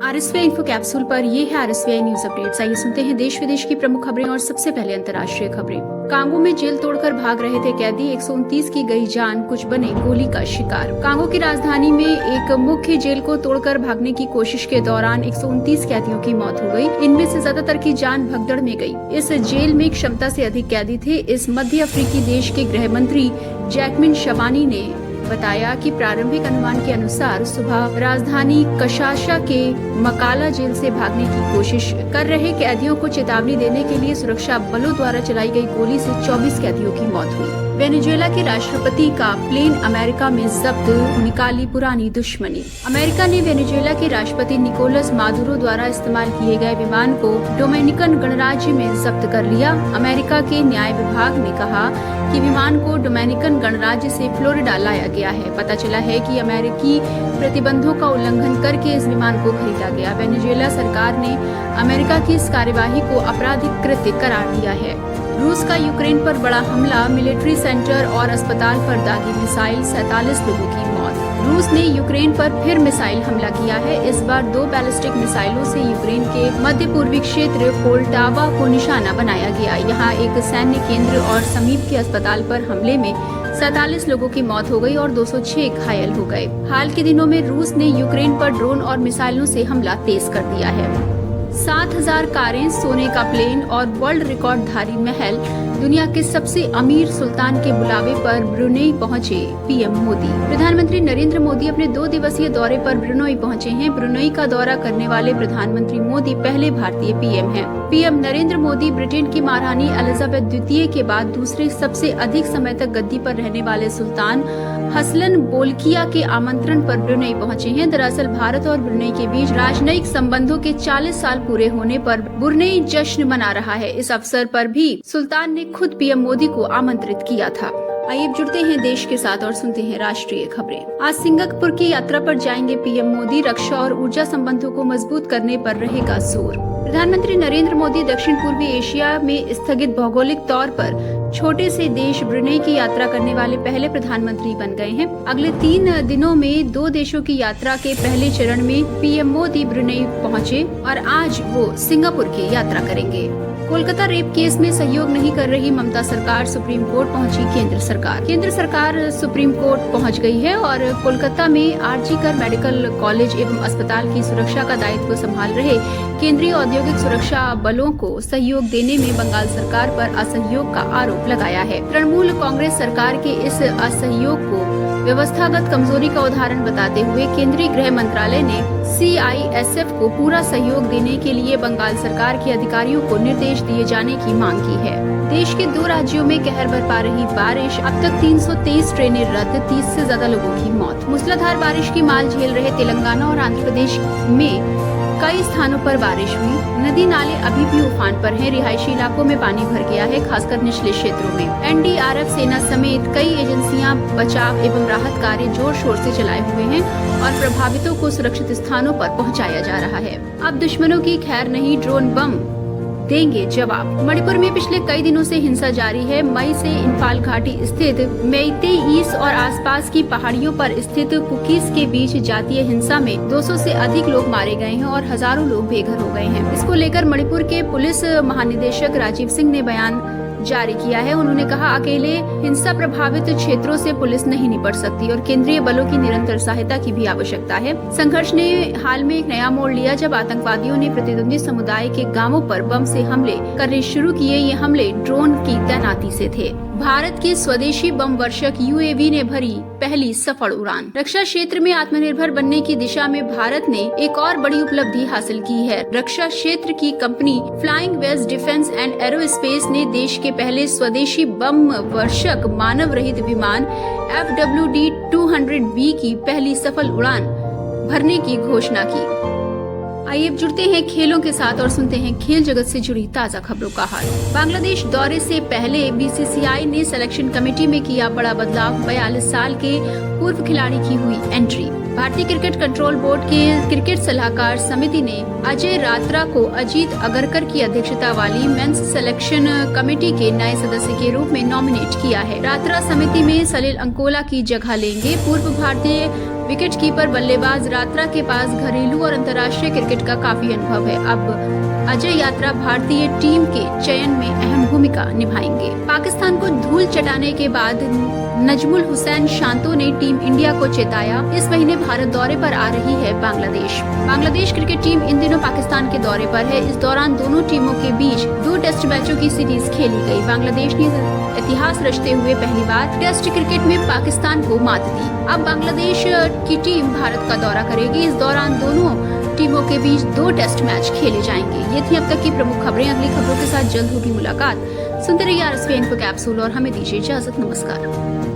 आरएसवीआई info capsule पर ये है आरएसवीआई न्यूज अपडेट्स। आइए सुनते हैं देश विदेश की प्रमुख खबरें और सबसे पहले अंतर्राष्ट्रीय खबरें। कांगो में जेल तोड़कर भाग रहे थे कैदी, 129 की गई जान, कुछ बने गोली का शिकार। कांगो की राजधानी में एक मुख्य जेल को तोड़कर भागने की कोशिश के दौरान 129 कैदियों की मौत हो गई। इनमें से ज्यादातर की जान भगदड़ में गई। इस जेल में क्षमता से अधिक कैदी थे। इस मध्य अफ्रीकी देश के गृह मंत्री जैकमिन शवानी ने बताया कि प्रारंभिक अनुमान के अनुसार सुबह राजधानी कशाशा के मकाला जेल से भागने की कोशिश कर रहे कैदियों को चेतावनी देने के लिए सुरक्षा बलों द्वारा चलाई गई गोली से 24 कैदियों की मौत हुई। वेनेजुएला के राष्ट्रपति का प्लेन अमेरिका में जब्त, निकाली पुरानी दुश्मनी। अमेरिका ने वेनेजुएला के राष्ट्रपति निकोलस मादुरो द्वारा इस्तेमाल किए गए विमान को डोमिनिकन गणराज्य में जब्त कर लिया। अमेरिका के न्याय विभाग ने कहा कि विमान को डोमिनिकन गणराज्य से फ्लोरिडा लाया गया है। पता चला है कि अमेरिकी प्रतिबंधों का उल्लंघन करके इस विमान को खरीदा गया। वेनेजुएला सरकार ने अमेरिका की इस कार्यवाही को आपराधिक कृत्य करार दिया है। रूस का यूक्रेन पर बड़ा हमला, मिलिट्री सेंटर और अस्पताल पर दागी मिसाइल, 47 लोगों की मौत। रूस ने यूक्रेन पर फिर मिसाइल हमला किया है। इस बार 2 बैलिस्टिक मिसाइलों से यूक्रेन के मध्य पूर्वी क्षेत्र पोल्टावा को निशाना बनाया गया। यहाँ एक सैन्य केंद्र और समीप के अस्पताल पर हमले में 47 लोगों की मौत हो गई और 206 घायल हो गए। हाल के दिनों में रूस ने यूक्रेन पर ड्रोन और मिसाइलों से हमला तेज कर दिया है। 7,000 कारें, सोने का प्लेन और वर्ल्ड रिकॉर्डधारी महल। दुनिया के सबसे अमीर सुल्तान के बुलावे पर ब्रुनेई पहुंचे पीएम मोदी। प्रधानमंत्री नरेंद्र मोदी अपने 2 दिवसीय दौरे पर ब्रुनेई पहुंचे हैं। ब्रुनेई का दौरा करने वाले प्रधानमंत्री मोदी पहले भारतीय पीएम हैं। पीएम नरेंद्र मोदी ब्रिटेन की महारानी एलिजाबेथ द्वितीय के बाद दूसरे सबसे अधिक समय तक गद्दी पर रहने वाले सुल्तान हसलन बोल्किया के आमंत्रण पर ब्रुनेई पहुंचे हैं। दरअसल भारत और ब्रुनेई के बीच राजनयिक संबंधों के 40 साल पूरे होने पर ब्रुनेई जश्न मना रहा है। इस अवसर पर भी सुल्तान ने खुद पीएम मोदी को आमंत्रित किया था। आइए जुड़ते हैं देश के साथ और सुनते हैं राष्ट्रीय खबरें। आज सिंगापुर की यात्रा पर जाएंगे पीएम मोदी। रक्षा और ऊर्जा संबंधों को मजबूत करने पर रहेगा जोर। प्रधानमंत्री नरेंद्र मोदी दक्षिण पूर्वी एशिया में स्थगित भौगोलिक तौर पर छोटे से देश ब्रुनेई की यात्रा करने वाले पहले प्रधानमंत्री बन गए हैं। अगले 3 दिनों में 2 देशों की यात्रा के पहले चरण में पीएम मोदी ब्रुनेई पहुंचे और आज वो सिंगापुर की यात्रा करेंगे। कोलकाता रेप केस में सहयोग नहीं कर रही ममता सरकार, सुप्रीम कोर्ट पहुंची केंद्र सरकार। केंद्र सरकार सुप्रीम कोर्ट पहुंच गई है और कोलकाता में आरजीकर मेडिकल कॉलेज एवं अस्पताल की सुरक्षा का दायित्व संभाल रहे केंद्रीय औद्योगिक सुरक्षा बलों को सहयोग देने में बंगाल सरकार पर असहयोग का आरोप लगाया है। तृणमूल कांग्रेस सरकार के इस असहयोग को व्यवस्थागत कमजोरी का उदाहरण बताते हुए केंद्रीय गृह मंत्रालय ने CISF को पूरा सहयोग देने के लिए बंगाल सरकार के अधिकारियों को निर्देश दिए जाने की मांग की है। देश के 2 राज्यों में कहर बरपा रही बारिश, अब तक 323 ट्रेनें रद्द, 30 से ज्यादा लोगों की मौत। मूसलाधार बारिश की मार झेल रहे तेलंगाना और आंध्र प्रदेश में कई स्थानों पर बारिश हुई। नदी नाले अभी भी उफान पर हैं। रिहायशी इलाकों में पानी भर गया है, खासकर निचले क्षेत्रों में। NDRF सेना समेत कई एजेंसियां बचाव एवं राहत कार्य जोर शोर से चलाए हुए हैं और प्रभावितों को सुरक्षित स्थानों पर पहुंचाया जा रहा है। अब दुश्मनों की खैर नहीं, ड्रोन बम देंगे जवाब। मणिपुर में पिछले कई दिनों से हिंसा जारी है। मई से इम्फाल घाटी स्थित मेइतेई ईस और आसपास की पहाड़ियों पर स्थित कुकीज के बीच जातीय हिंसा में 200 से अधिक लोग मारे गए हैं और हजारों लोग बेघर हो गए हैं। इसको लेकर मणिपुर के पुलिस महानिदेशक राजीव सिंह ने बयान जारी किया है। उन्होंने कहा, अकेले हिंसा प्रभावित क्षेत्रों से पुलिस नहीं निपट सकती और केंद्रीय बलों की निरंतर सहायता की भी आवश्यकता है। संघर्ष ने हाल में एक नया मोड़ लिया जब आतंकवादियों ने प्रतिद्वंदी समुदाय के गांवों पर बम से हमले करने शुरू किए। ये हमले ड्रोन की तैनाती से थे। भारत के स्वदेशी बम वर्षक UAV ने भरी पहली सफल उड़ान। रक्षा क्षेत्र में आत्मनिर्भर बनने की दिशा में भारत ने एक और बड़ी उपलब्धि हासिल की है। रक्षा क्षेत्र की company Flying West Defence and Aerospace ने देश के पहले स्वदेशी बम वर्षक मानव रहित विमान FWD-200B की पहली सफल उड़ान भरने की घोषणा की। आइए अब जुड़ते हैं खेलों के साथ और सुनते हैं खेल जगत से जुड़ी ताज़ा खबरों का हाल। बांग्लादेश दौरे से पहले BCCI ने सिलेक्शन कमेटी में किया बड़ा बदलाव। 42 साल के पूर्व खिलाड़ी की हुई एंट्री। भारतीय क्रिकेट कंट्रोल बोर्ड के क्रिकेट सलाहकार समिति ने अजय रात्रा को अजीत अगरकर की अध्यक्षता वाली मेंस सिलेक्शन कमेटी के नए सदस्य के रूप में नॉमिनेट किया है। रात्रा समिति में सलील अंकोला की जगह लेंगे। पूर्व भारतीय विकेट कीपर बल्लेबाज रात्रा के पास घरेलू और अंतर्राष्ट्रीय क्रिकेट का काफी अनुभव है। अब अजय यात्रा भारतीय टीम के चयन में अहम भूमिका निभाएंगे। पाकिस्तान को धूल चटाने के बाद नजमुल हुसैन शांतो ने टीम इंडिया को चेताया, इस महीने भारत दौरे पर आ रही है बांग्लादेश क्रिकेट टीम इन दिनों पाकिस्तान के दौरे पर है। इस दौरान दोनों टीमों के बीच 2 टेस्ट मैचों की सीरीज खेली गई। बांग्लादेश ने इतिहास रचते हुए पहली बार टेस्ट क्रिकेट में पाकिस्तान को मात दी। अब बांग्लादेश की टीम भारत का दौरा करेगी। इस दौरान दोनों टीमों के बीच 2 टेस्ट मैच खेले जाएंगे। ये थी अब तक की प्रमुख खबरें। अगली खबरों के साथ जल्द होगी मुलाकात। सुनते रहिए RSV इन्फो कैप्सूल और हमें दीजिए इजाजत। नमस्कार।